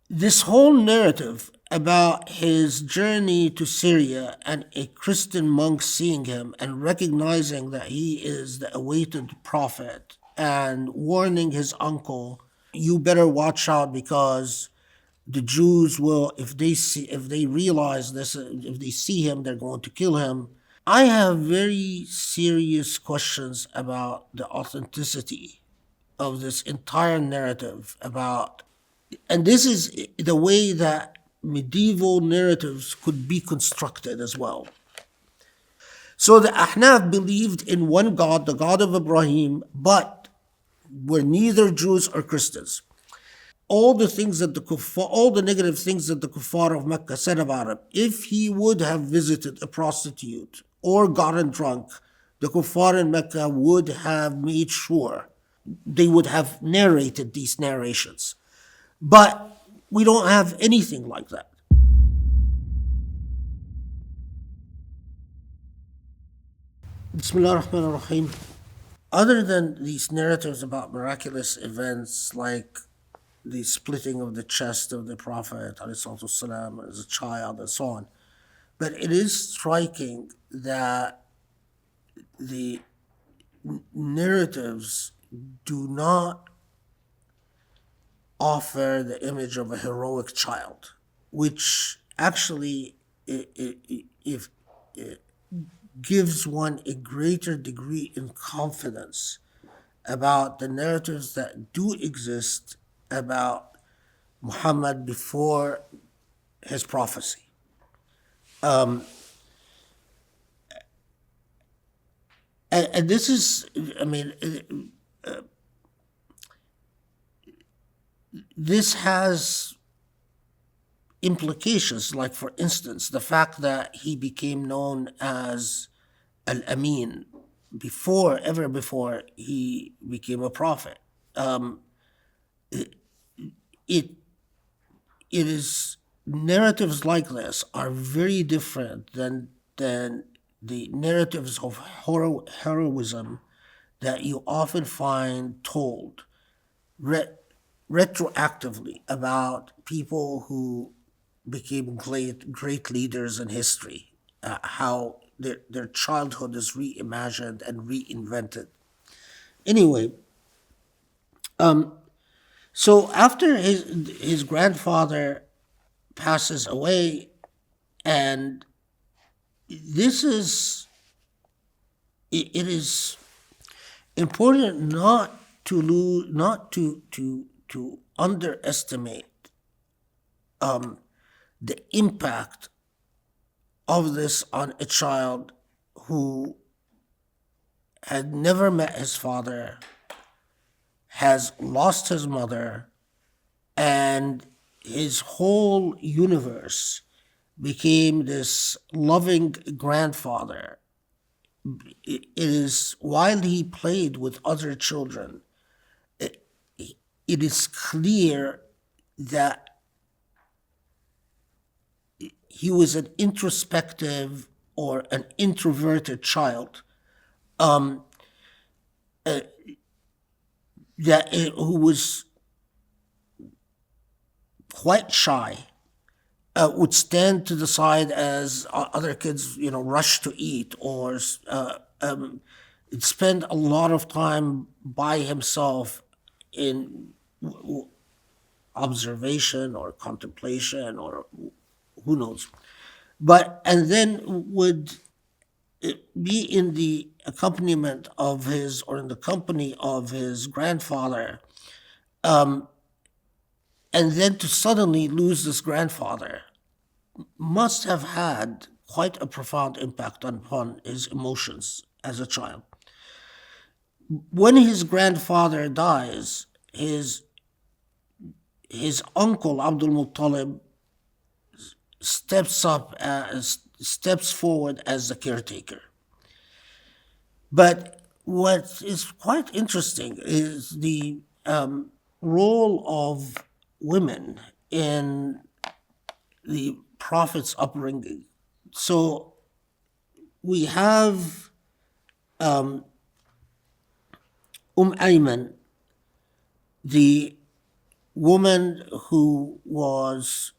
this whole narrative about his journey to Syria and a Christian monk seeing him and recognizing that he is the awaited prophet and warning his uncle, you better watch out because the Jews will, if they realize this, if they see him, they're going to kill him. I have very serious questions about the authenticity of this entire narrative about, and this is the way that medieval narratives could be constructed as well. So the Ahnaf believed in one God, the God of Ibrahim, but were neither Jews or Christians. All the things that the kuffar, all the negative things that the kuffar of Mecca said about him, if he would have visited a prostitute or gotten drunk, the kuffar in Mecca would have made sure they would have narrated these narrations. But we don't have anything like that. Bismillah ar-Rahman ar-Rahim. Other than these narratives about miraculous events like the splitting of the chest of the Prophet ﷺ as a child and so on, but it is striking that the narratives do not offer the image of a heroic child, which actually if it gives one a greater degree in confidence about the narratives that do exist about Muhammad before his prophecy. And this is, I mean, this has implications, like, for instance, the fact that he became known as Al-Amin ever before he became a prophet. It is, narratives like this are very different than the narratives of heroism that you often find told retroactively about people who became great leaders in history, how their childhood is reimagined and reinvented. Anyway, so after his grandfather passes away, and this is, it is important not to underestimate the impact of this on a child who had never met his father, has lost his mother, and his whole universe became this loving grandfather. It is, while he played with other children, it is clear that he was an introspective or an introverted child, who was quite shy, would stand to the side as other kids, rush to eat, or spend a lot of time by himself in observation or contemplation, or who knows. And then would be in the accompaniment of his, or in the company of his grandfather, and then to suddenly lose this grandfather must have had quite a profound impact upon his emotions as a child. When his grandfather dies, his uncle Abdul Muttalib steps forward as the caretaker. But what is quite interesting is the role of women in the Prophet's upbringing. So we have Ayman, the woman who was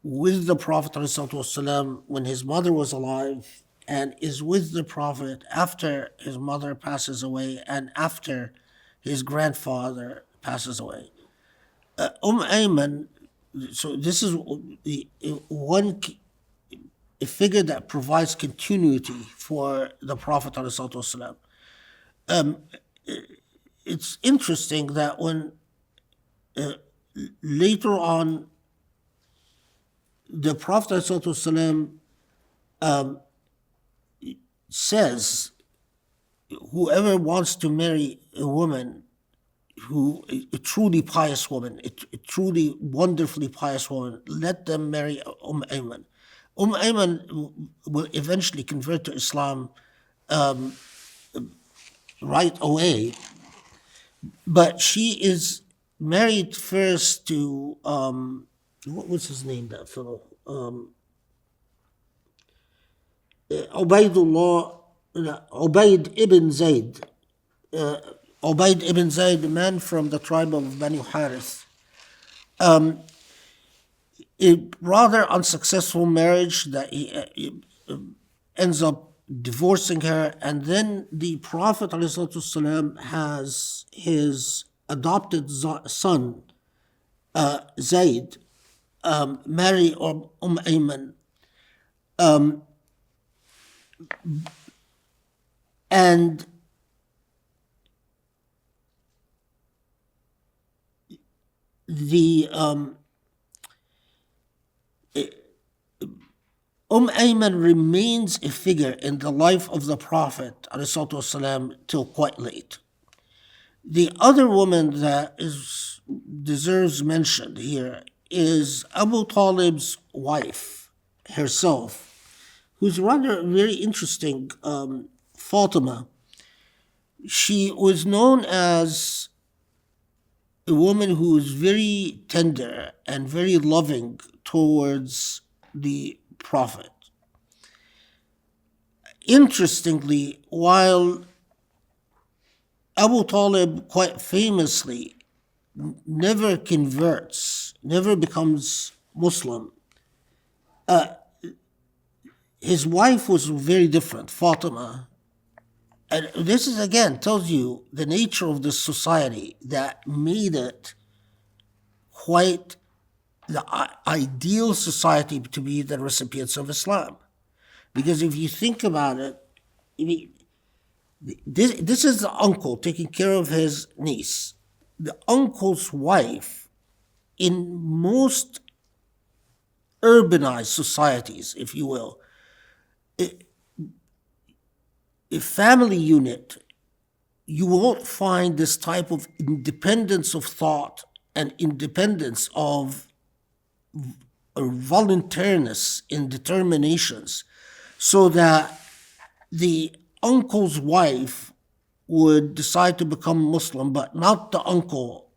with the Prophet ﷺ when his mother was alive and is with the Prophet after his mother passes away and after his grandfather passes away. Ayman, so this is the one a figure that provides continuity for the Prophet ﷺ. It's interesting that when later on the Prophet ﷺ says, whoever wants to marry a woman who a truly pious woman, a truly wonderfully pious woman, let them marry Ayman. Ayman will eventually convert to Islam right away, but she is married first to what was his name? That fellow, Ubaidullah, Ubaid ibn Zayd. Ubaid ibn Zayd, a man from the tribe of Banu Harith. A rather unsuccessful marriage that he ends up divorcing her, and then the Prophet ﷺ has his adopted son, Zayd, marry Ayman. And the Ayman remains a figure in the life of the Prophet ﷺ till quite late. The other woman that deserves mention here is Abu Talib's wife herself, who's rather very interesting, Fatima. She was known as a woman who is very tender and very loving towards the Prophet. Interestingly, while Abu Talib quite famously never converts, never becomes Muslim, his wife was very different, Fatima. And this is again tells you the nature of this society that made it quite the ideal society to be the recipients of Islam. Because if you think about it, I mean, this is the uncle taking care of his niece. The uncle's wife, in most urbanized societies, if you will, a family unit, you won't find this type of independence of thought and independence of voluntariness in determinations, so that the uncle's wife would decide to become Muslim, but not the uncle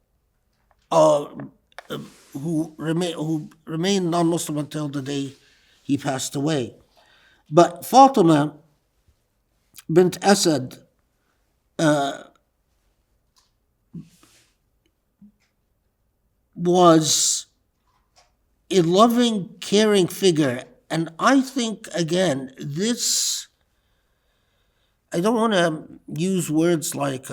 who remained non-Muslim until the day he passed away. But Fatima bint Asad was a loving, caring figure. And I think, again, this, I don't want to use words like,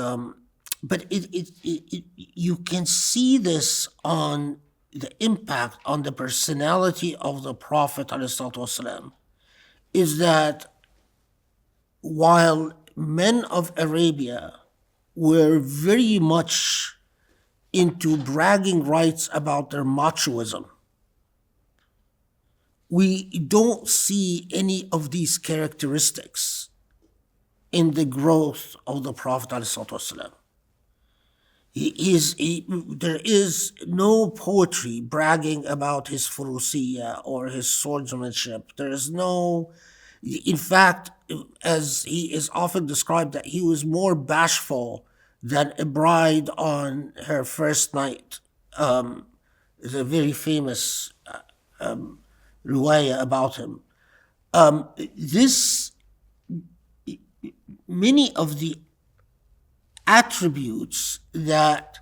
but you can see this on the impact on the personality of the Prophet ﷺ, is that while men of Arabia were very much into bragging rights about their machoism, we don't see any of these characteristics in the growth of the Prophet ﷺ. There is no poetry bragging about his furusiyya or his swordsmanship. There is no, in fact, as he is often described, that he was more bashful than a bride on her first night. There's a very famous riwayah about him. Many of the attributes that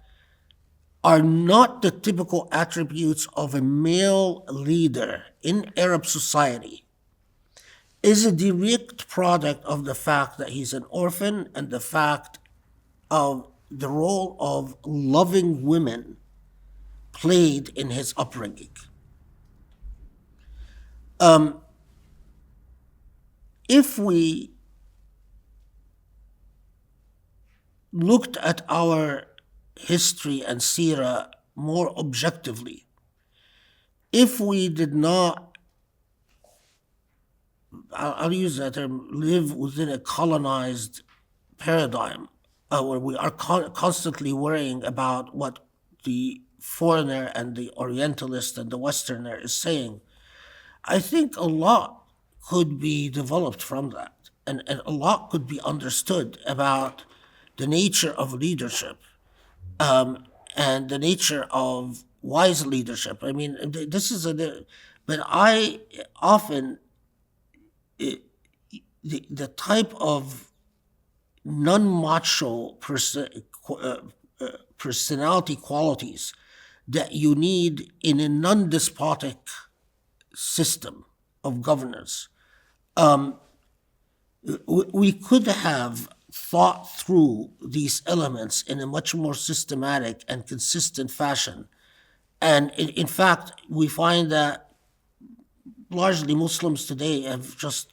are not the typical attributes of a male leader in Arab society is a direct product of the fact that he's an orphan and the fact of the role of loving women played in his upbringing. If we looked at our history and Sirah more objectively, if we did not, I'll use that term, live within a colonized paradigm where we are constantly worrying about what the foreigner and the Orientalist and the Westerner is saying, I think a lot could be developed from that. And a lot could be understood about the nature of leadership and the nature of wise leadership. I mean, this is but I often, the type of non-macho personality qualities that you need in a non-despotic system of governance. We could have thought through these elements in a much more systematic and consistent fashion. And in fact, we find that largely Muslims today have just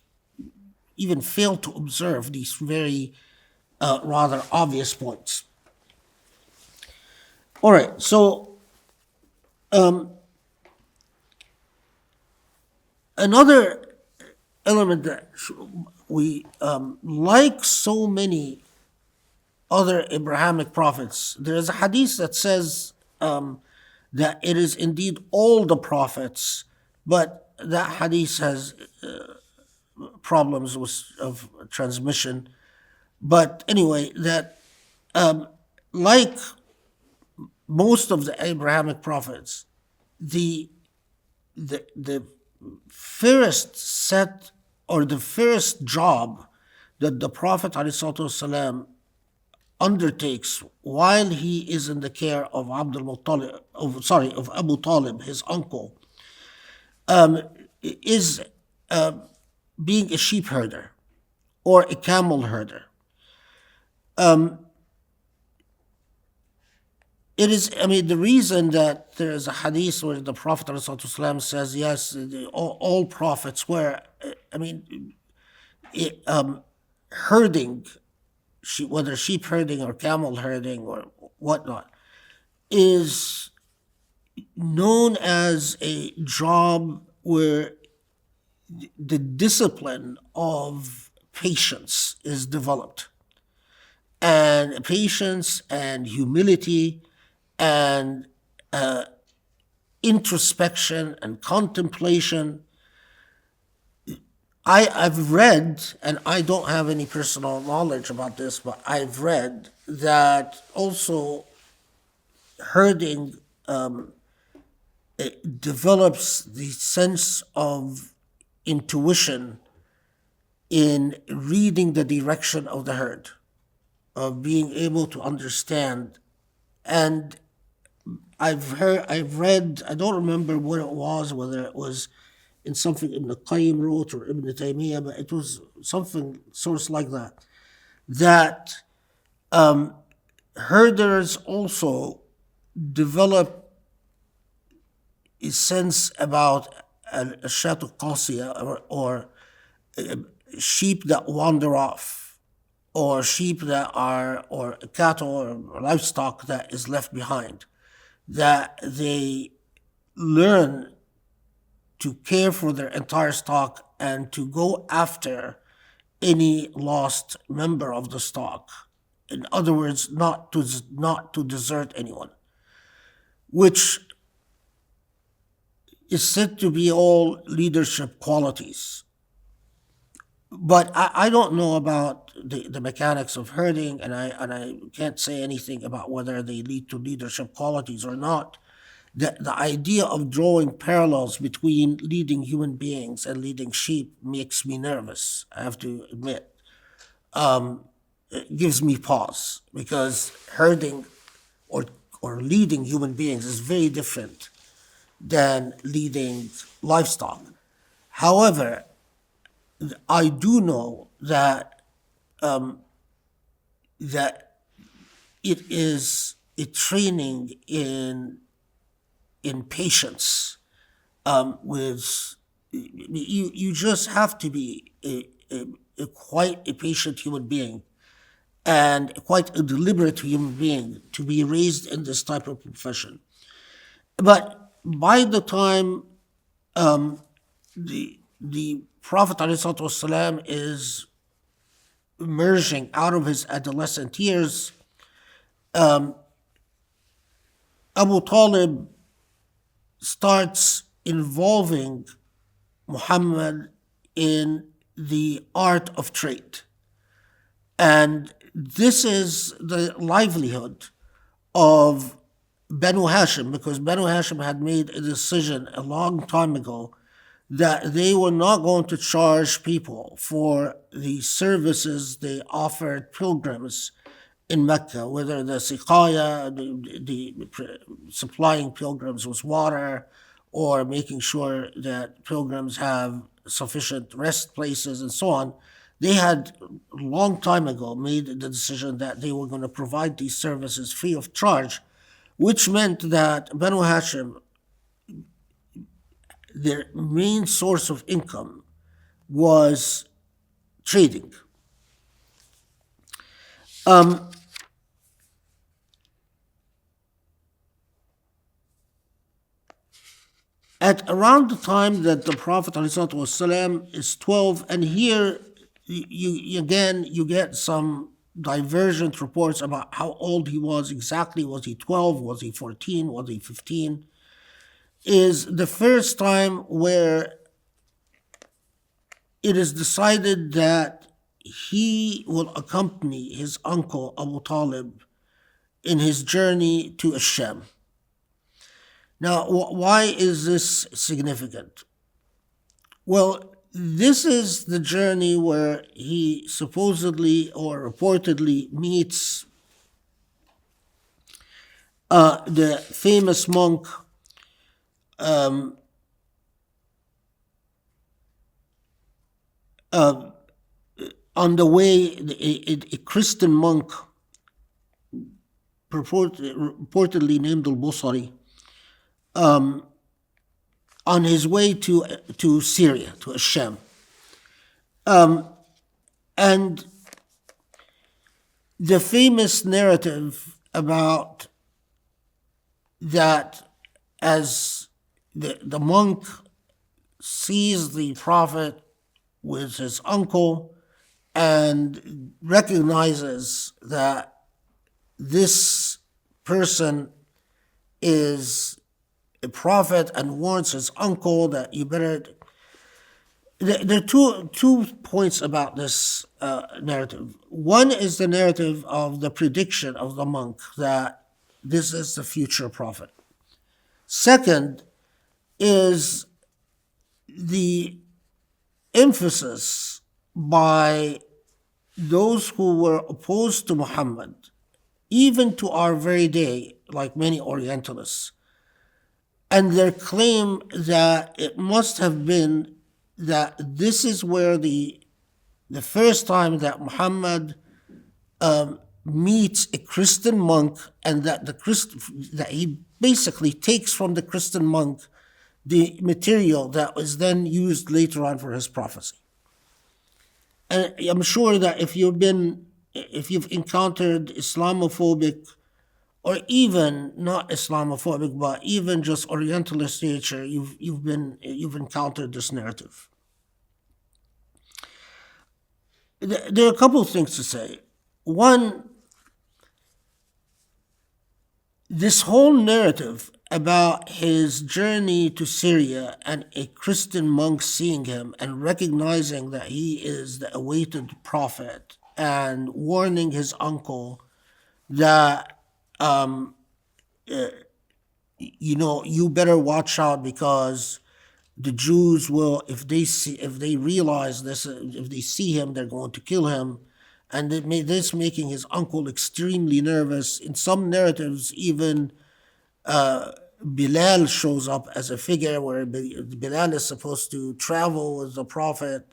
even failed to observe these very rather obvious points. All right, so another element that we, like so many other Abrahamic prophets, there is a hadith that says that it is indeed all the prophets, but that hadith has problems of transmission. But anyway, that like most of the Abrahamic prophets, the first set or the first job that the Prophet ﷺ undertakes while he is in the care of of Abu Talib, his uncle, is being a sheep herder or a camel herder. It is, I mean, the reason that there is a hadith where the Prophet ﷺ says, yes, all prophets were, I mean, herding, whether sheep herding or camel herding or whatnot, is known as a job where the discipline of patience is developed. And patience and humility and introspection and contemplation. I've read, and I don't have any personal knowledge about this, but I've read that also herding it develops the sense of intuition in reading the direction of the herd, of being able to understand. And I've read, I don't remember what it was, whether it was in something Ibn Qayyim wrote or Ibn Taymiyyah, but it was something source like that, that herders also develop a sense about a shatu qasiya or sheep that wander off, or sheep that are, or cattle or livestock that is left behind, that they learn to care for their entire stock and to go after any lost member of the stock. In other words, not to desert anyone, which is said to be all leadership qualities. But I don't know about the mechanics of herding, and I can't say anything about whether they lead to leadership qualities or not. The idea of drawing parallels between leading human beings and leading sheep makes me nervous, I have to admit. It gives me pause, because herding or leading human beings is very different than leading livestock. However, I do know that it is a training in patience. With you just have to be quite a patient human being and quite a deliberate human being to be raised in this type of profession. But by the time the Prophet ﷺ is emerging out of his adolescent years, Abu Talib starts involving Muhammad in the art of trade. And this is the livelihood of Banu Hashim, because Banu Hashim had made a decision a long time ago that they were not going to charge people for the services they offered pilgrims in Mecca, whether the siqaya, supplying pilgrims with water, or making sure that pilgrims have sufficient rest places and so on. They had a long time ago made the decision that they were going to provide these services free of charge, which meant that Banu Hashim, their main source of income was trading. At around the time that the Prophet ﷺ is 12, and here you get some divergent reports about how old he was exactly. Was he 12? Was he 14? Was he 15? Is the first time where it is decided that he will accompany his uncle Abu Talib in his journey to Hashim. Now, why is this significant? Well, this is the journey where he supposedly or reportedly meets the famous monk on the way, a Christian monk reportedly named al-Busari, on his way to Syria, to Hashim. And the famous narrative about that, as the monk sees the Prophet with his uncle and recognizes that this person is a prophet and warns his uncle that you better. There are two points about this narrative. One is the narrative of the prediction of the monk that this is the future prophet. Second is the emphasis by those who were opposed to Muhammad, even to our very day, like many Orientalists, and their claim that it must have been that this is where the first time that Muhammad meets a Christian monk, and that that he basically takes from the Christian monk the material that was then used later on for his prophecy. And I'm sure that if you've encountered Islamophobic, or even not Islamophobic, but even just Orientalist nature, you've encountered this narrative. There are a couple of things to say. One, this whole narrative about his journey to Syria and a Christian monk seeing him and recognizing that he is the awaited prophet and warning his uncle that you better watch out, because the Jews will, if they realize this, if they see him, they're going to kill him, and it made this making his uncle extremely nervous. In some narratives, even Bilal shows up as a figure where Bilal is supposed to travel with the Prophet,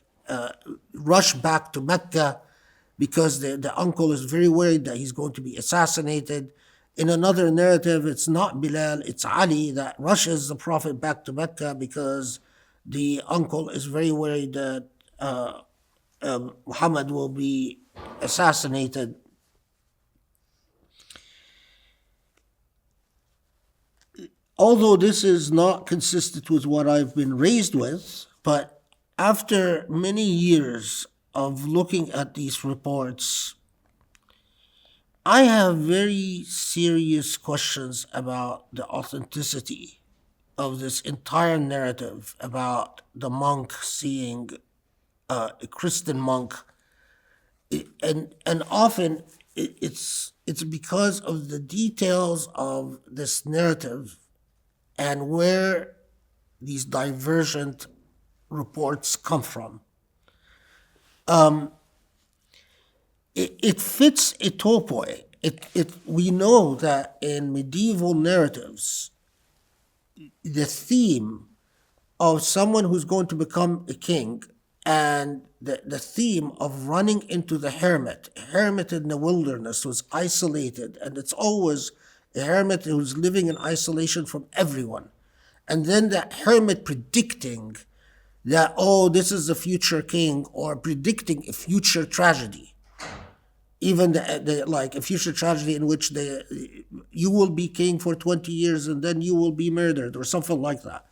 rush back to Mecca because the uncle is very worried that he's going to be assassinated. In another narrative, it's not Bilal, it's Ali that rushes the Prophet back to Mecca because the uncle is very worried that Muhammad will be assassinated. Although this is not consistent with what I've been raised with, but after many years of looking at these reports, I have very serious questions about the authenticity of this entire narrative about the monk seeing a Christian monk, and often it's because of the details of this narrative and where these divergent reports come from. It fits a topoi. We know that in medieval narratives, the theme of someone who's going to become a king and the theme of running into the hermit, a hermit in the wilderness who's isolated, and it's always a hermit who's living in isolation from everyone. And then that hermit predicting that, oh, this is the future king, or predicting a future tragedy. Even like a future tragedy in which you will be king for 20 years and then you will be murdered or something like that,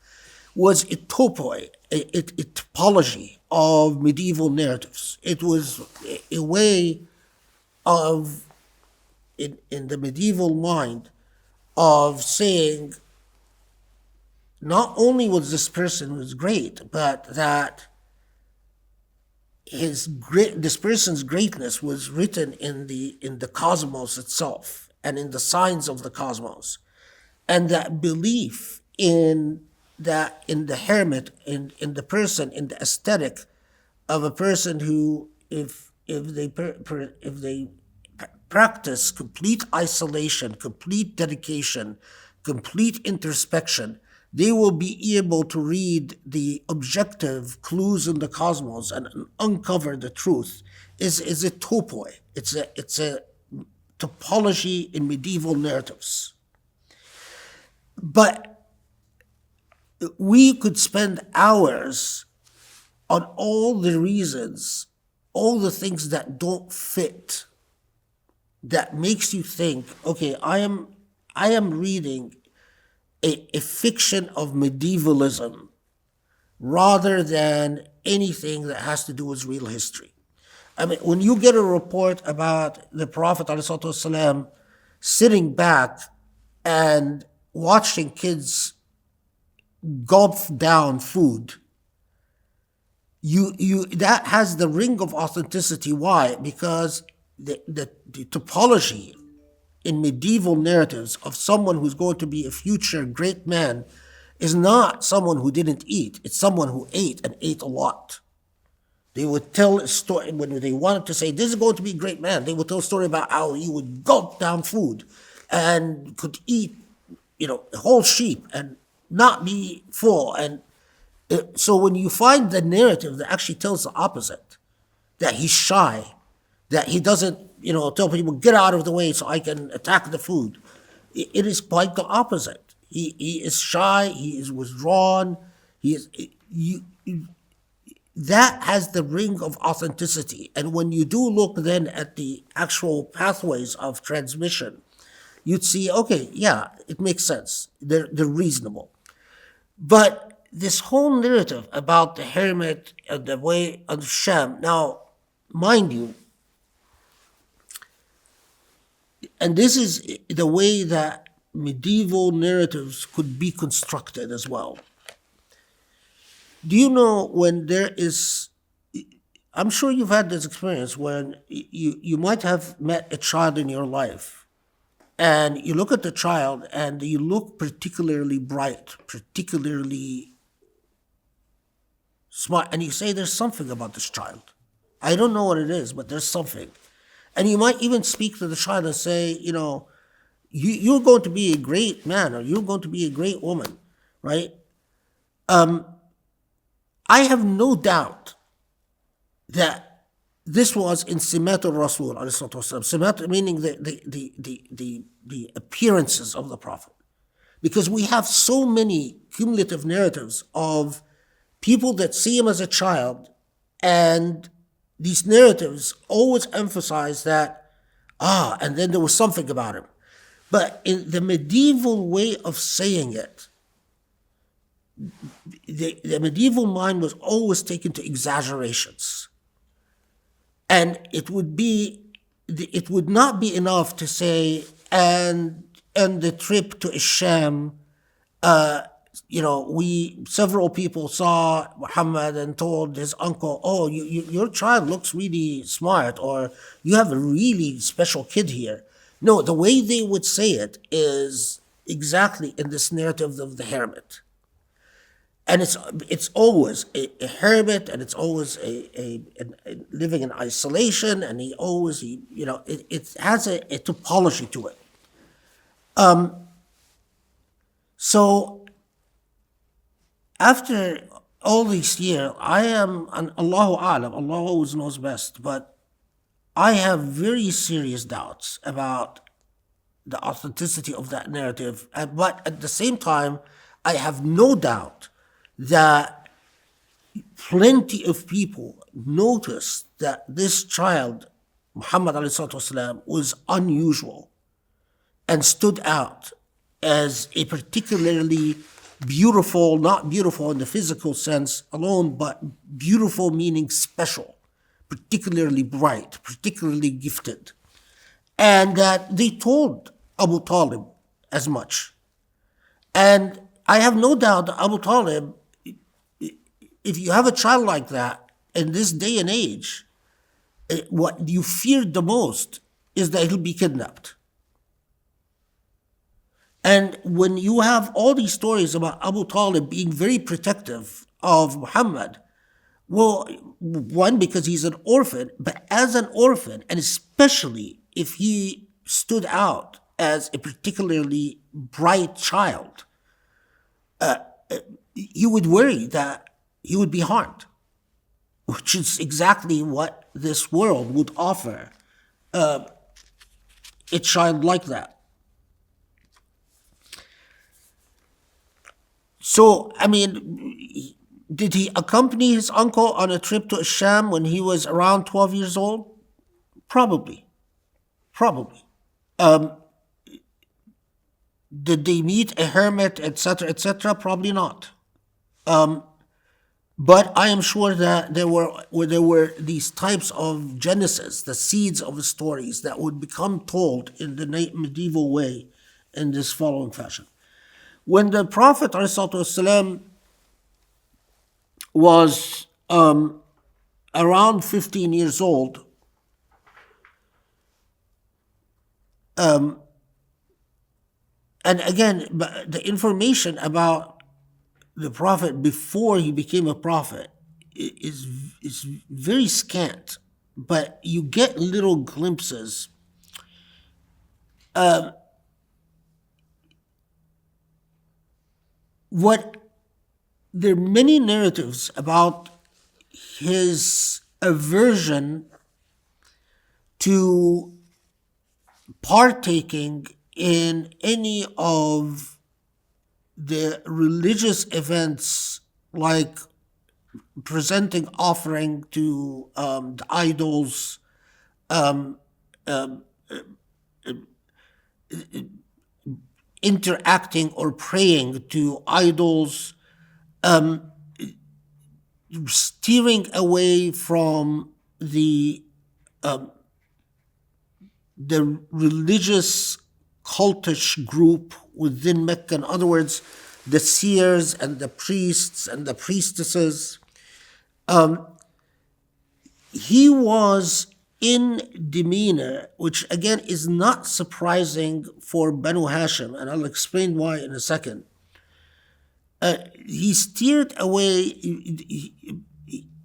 was a topoi, a topology of medieval narratives. It was a way of, in the medieval mind, of saying not only was this person was great, but that this person's greatness was written in the cosmos itself and in the signs of the cosmos, and that belief in the hermit, in the person, in the aesthetic of a person who, if they practice complete isolation, complete dedication, complete introspection, they will be able to read the objective clues in the cosmos and uncover the truth. Is a topoi. It's a topology in medieval narratives. But we could spend hours on all the reasons, all the things that don't fit, that makes you think, okay, I am reading a fiction of medievalism rather than anything that has to do with real history. I mean, when you get a report about the Prophet ﷺ sitting back and watching kids gulp down food, that has the ring of authenticity. Why? Because the topology in medieval narratives of someone who's going to be a future great man is not someone who didn't eat. It's someone who ate and ate a lot. They would tell a story when they wanted to say, this is going to be a great man. They would tell a story about how he would gulp down food and could eat, a whole sheep and not be full. And so when you find the narrative that actually tells the opposite, that he's shy, that he doesn't, tell people, get out of the way so I can attack the food. It is quite the opposite. He is shy, he is withdrawn, that has the ring of authenticity. And when you do look then at the actual pathways of transmission, you'd see, okay, yeah, it makes sense. They're reasonable. But this whole narrative about the hermit and the way of Sham, now, mind you, and this is the way that medieval narratives could be constructed as well. Do you know when there is, I'm sure you've had this experience when you might have met a child in your life and you look at the child and you look particularly bright, particularly smart, and you say there's something about this child. I don't know what it is, but there's something. And you might even speak to the child and say, you're going to be a great man, or you're going to be a great woman, right? I have no doubt that this was in Simat al-Rasul, Simat meaning the appearances of the Prophet. Because we have so many cumulative narratives of people that see him as a child, and these narratives always emphasize that, and then there was something about him. But in the medieval way of saying it, the medieval mind was always taken to exaggerations. And it would not be enough to say, and the trip to Isham, several people saw Muhammad and told his uncle, "Oh, your child looks really smart," or "You have a really special kid here." No, the way they would say it is exactly in this narrative of the hermit. And it's always a hermit, and it's always a living in isolation, and it has a topology to it. So after all these years, and Allahu A'lam, Allah always knows best, but I have very serious doubts about the authenticity of that narrative. But at the same time, I have no doubt that plenty of people noticed that this child, Muhammad ﷺ, was unusual and stood out as a particularly beautiful, not beautiful in the physical sense alone, but beautiful meaning special, particularly bright, particularly gifted. And that they told Abu Talib as much. And I have no doubt that Abu Talib, if you have a child like that in this day and age, what you feared the most is that he'll be kidnapped. And when you have all these stories about Abu Talib being very protective of Muhammad, well, one, because he's an orphan, but as an orphan, and especially if he stood out as a particularly bright child, you would worry that he would be harmed, which is exactly what this world would offer a child like that. So, did he accompany his uncle on a trip to Sham when he was around 12 years old? Probably. Did they meet a hermit, etc., etc.? Probably not. But I am sure that there were these types of genesis, the seeds of the stories that would become told in the medieval way in this following fashion. When the Prophet ﷺ was around 15 years old, and again, the information about the Prophet before he became a prophet is very scant, but you get little glimpses. There are many narratives about his aversion to partaking in any of the religious events, like presenting offering to the idols, interacting or praying to idols, steering away from the religious cultish group within Mecca. In other words, the seers and the priests and the priestesses. He was in demeanor, which again is not surprising for Banu Hashim, and I'll explain why in a second. He steered away.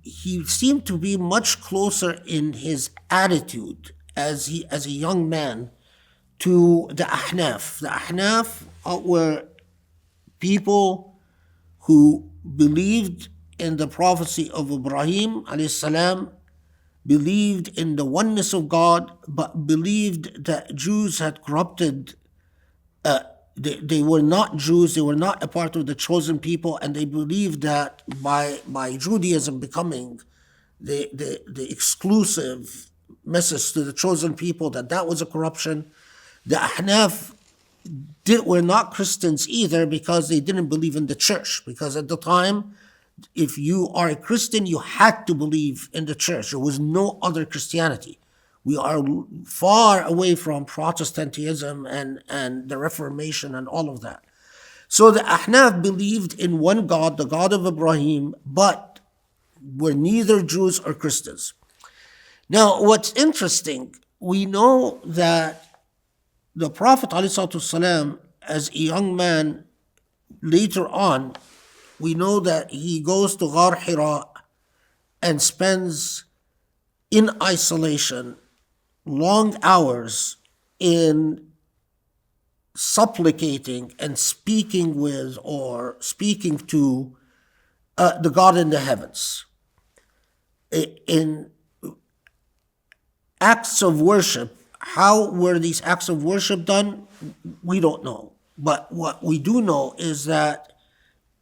He seemed to be much closer in his attitude as a young man to the Ahnaf. The Ahnaf were people who believed in the prophecy of Ibrahim alayhi salam, believed in the oneness of God, but believed that Jews had corrupted. They were not Jews, they were not a part of the chosen people, and they believed that by Judaism becoming the exclusive message to the chosen people, that was a corruption. The Ahnaf were not Christians either, because they didn't believe in the church. Because at the time, if you are a Christian, you had to believe in the church. There was no other Christianity. We are far away from Protestantism and the Reformation and all of that. So the Ahnaf believed in one God, the God of Ibrahim, but were neither Jews or Christians. Now, what's interesting, we know that the Prophet ﷺ, as a young man, later on, we know that he goes to Ghar Hira and spends in isolation long hours in supplicating and speaking with or speaking to the God in the heavens. In acts of worship, how were these acts of worship done? We don't know. But what we do know is that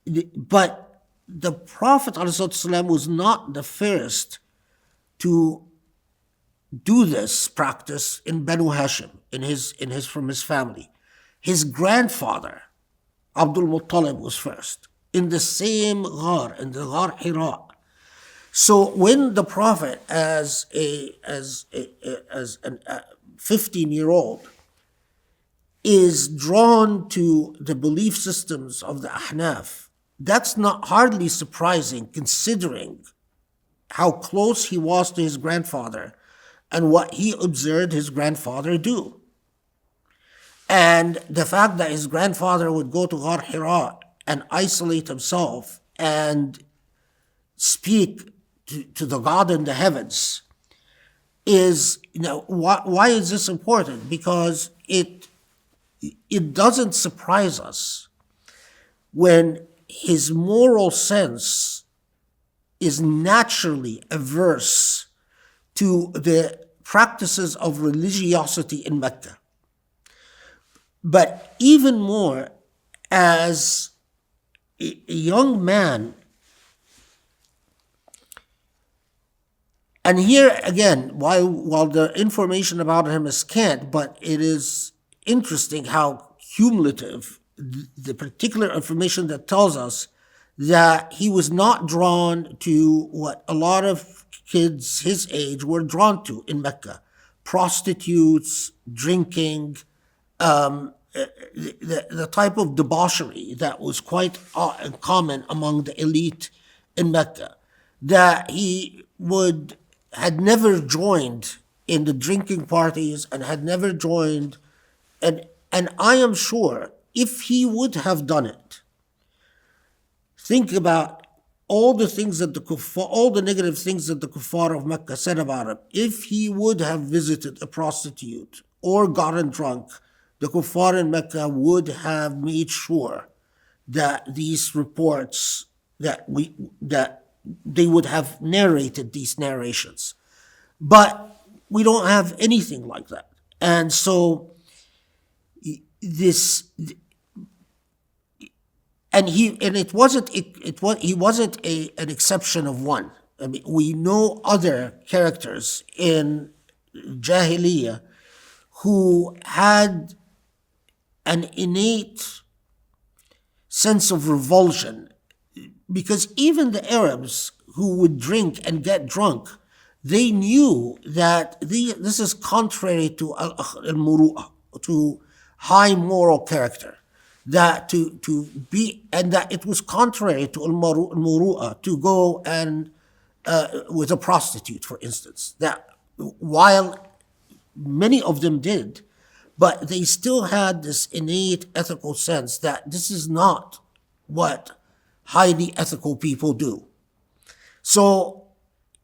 the Prophet ﷺ was not the first to do this practice in Banu Hashim, from his family. His grandfather, Abdul Talib, was first in the same ghar, in the Ghar Hira. So when the Prophet, as a 15-year-old, is drawn to the belief systems of the Ahnaf, that's not hardly surprising, considering how close he was to his grandfather and what he observed his grandfather do. And the fact that his grandfather would go to Ghar Hira and isolate himself and speak to the God in the heavens is, why is this important? Because it doesn't surprise us when his moral sense is naturally averse to the practices of religiosity in Mecca. But even more, as a young man, and here again, while the information about him is scant, but it is interesting how cumulative the particular information that tells us that he was not drawn to what a lot of kids his age were drawn to in Mecca: prostitutes, drinking, the type of debauchery that was quite common among the elite in Mecca, that he had never joined in the drinking parties and had never joined. And I am sure if he would have done it, think about all the things that all the negative things that the kuffar of Mecca said about him. If he would have visited a prostitute or gotten drunk, the kuffar in Mecca would have made sure that these reports, that they would have narrated these narrations. But we don't have anything like that. And so he wasn't an exception of one. I mean, we know other characters in Jahiliyyah who had an innate sense of revulsion, because even the Arabs who would drink and get drunk, they knew that this is contrary to al-muru'ah, to high moral character, that and that it was contrary to al-muru'ah to go and with a prostitute, for instance. That while many of them did, but they still had this innate ethical sense that this is not what highly ethical people do. So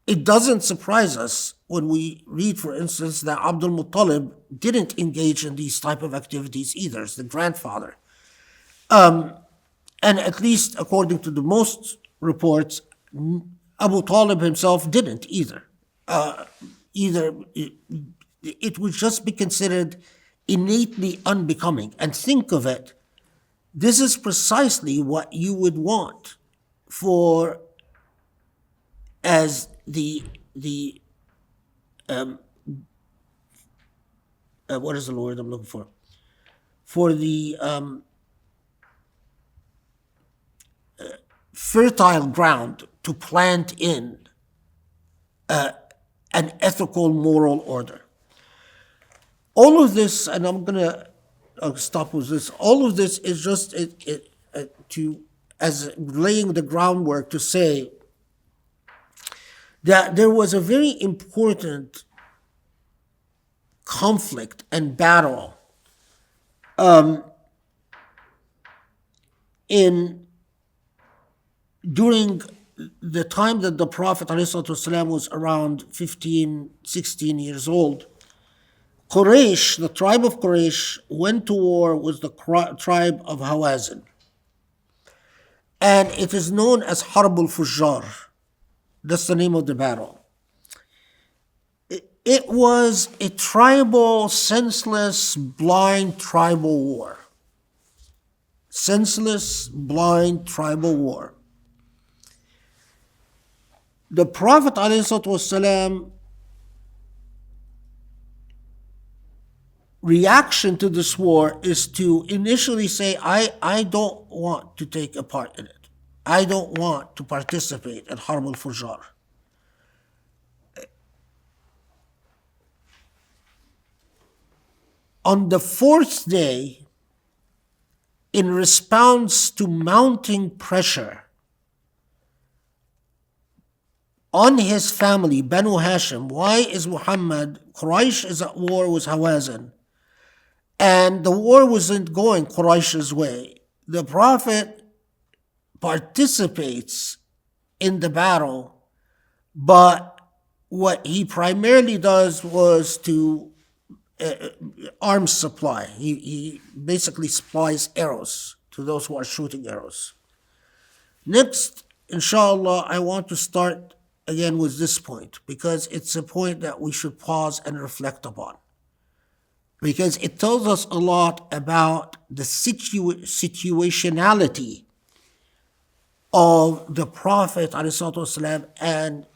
it doesn't surprise us when we read, for instance, that Abdul Muttalib didn't engage in these type of activities either, as the grandfather. And at least according to the most reports, Abu Talib himself didn't either. It would just be considered innately unbecoming. And think of it, this is precisely what you would want for as the what is the word I'm looking for? For the fertile ground to plant in an ethical, moral order. All of this, and I'm going to stop with this, all of this is just as laying the groundwork to say that there was a very important conflict and battle during the time that the Prophet ﷺ was around 15, 16 years old. Quraysh, the tribe of Quraysh, went to war with the tribe of Hawazin. And it is known as Harb al-Fujjar. That's the name of the battle. It was a tribal, senseless, blind tribal war. Senseless, blind tribal war. The Prophet ﷺ reaction to this war is to initially say, I don't want to take a part in it. I don't want to participate in Harb al-Fujjar. On the fourth day, in response to mounting pressure on his family, Banu Hashim, why is Muhammad, Quraysh is at war with Hawazin, and the war wasn't going Quraysh's way. The Prophet participates in the battle, but what he primarily does was to arms supply. He basically supplies arrows to those who are shooting arrows. Next, inshallah, I want to start again with this point, because it's a point that we should pause and reflect upon, because it tells us a lot about the situationality of the Prophet ﷺ and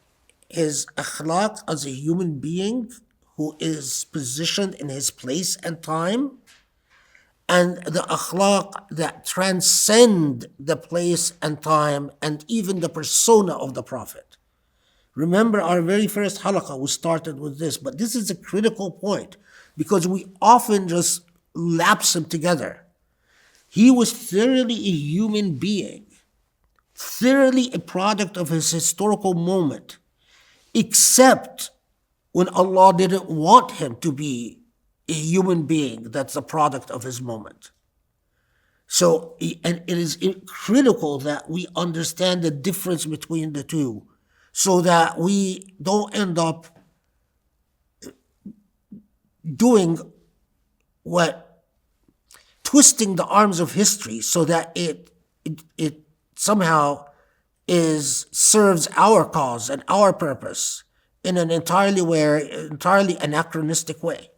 his akhlaq as a human being who is positioned in his place and time, and the akhlaq that transcend the place and time and even the persona of the Prophet. Remember our very first halaqah, we started with this, but this is a critical point because we often just lapse them together. He was thoroughly a human being, thoroughly a product of his historical moment, except when Allah didn't want him to be a human being that's a product of his moment. So, and it is critical that we understand the difference between the two so that we don't end up doing twisting the arms of history so that it somehow serves our cause and our purpose in an entirely anachronistic way.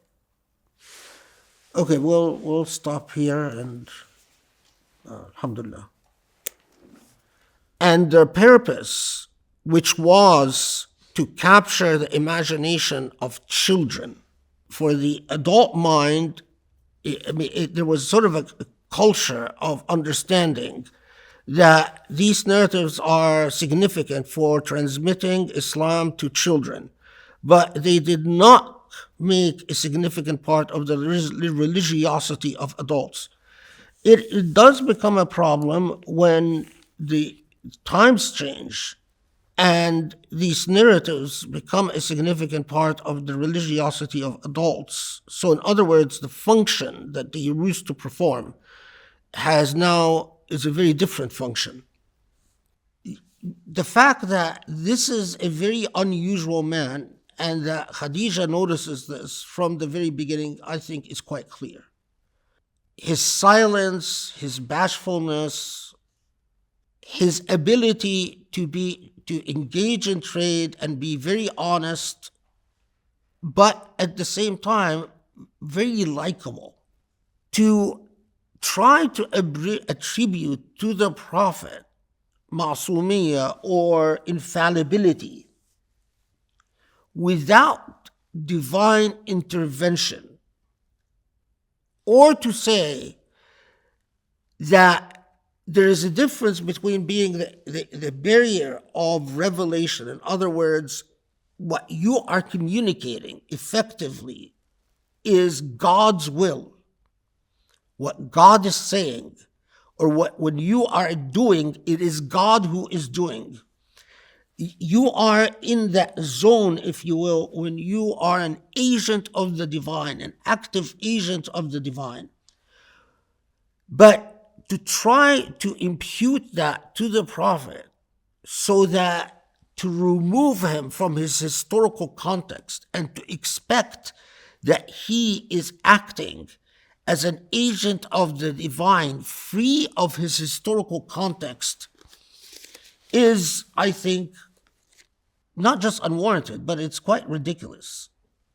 Okay, we'll stop here and alhamdulillah. And their purpose, which was to capture the imagination of children. For the adult mind, there was sort of a culture of understanding that these narratives are significant for transmitting Islam to children, but they did not make a significant part of the religiosity of adults. It does become a problem when the times change and these narratives become a significant part of the religiosity of adults. So in other words, the function that they used to perform is a very different function. the fact that this is a very unusual man and that Khadija notices this from the very beginning, I think is quite clear. His silence, his bashfulness, his ability to engage in trade and be very honest, but at the same time, very likable. To try to attribute to the Prophet ma'sumiyya or infallibility without divine intervention, or to say that there is a difference between being the barrier of revelation. In other words, what you are communicating effectively is God's will, what God is saying, or what when you are doing, it is God who is doing. You are in that zone, if you will, when you are an agent of the divine, an active agent of the divine. But to try to impute that to the Prophet so that to remove him from his historical context and to expect that he is acting as an agent of the divine free of his historical context is, I think, not just unwarranted, but it's quite ridiculous.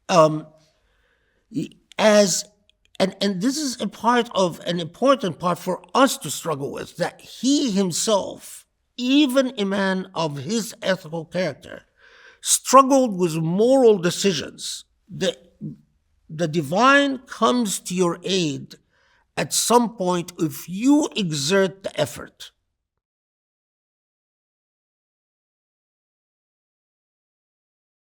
And this is a part of an important part for us to struggle with, that he himself, even a man of his ethical character, struggled with moral decisions. The divine comes to your aid at some point if you exert the effort.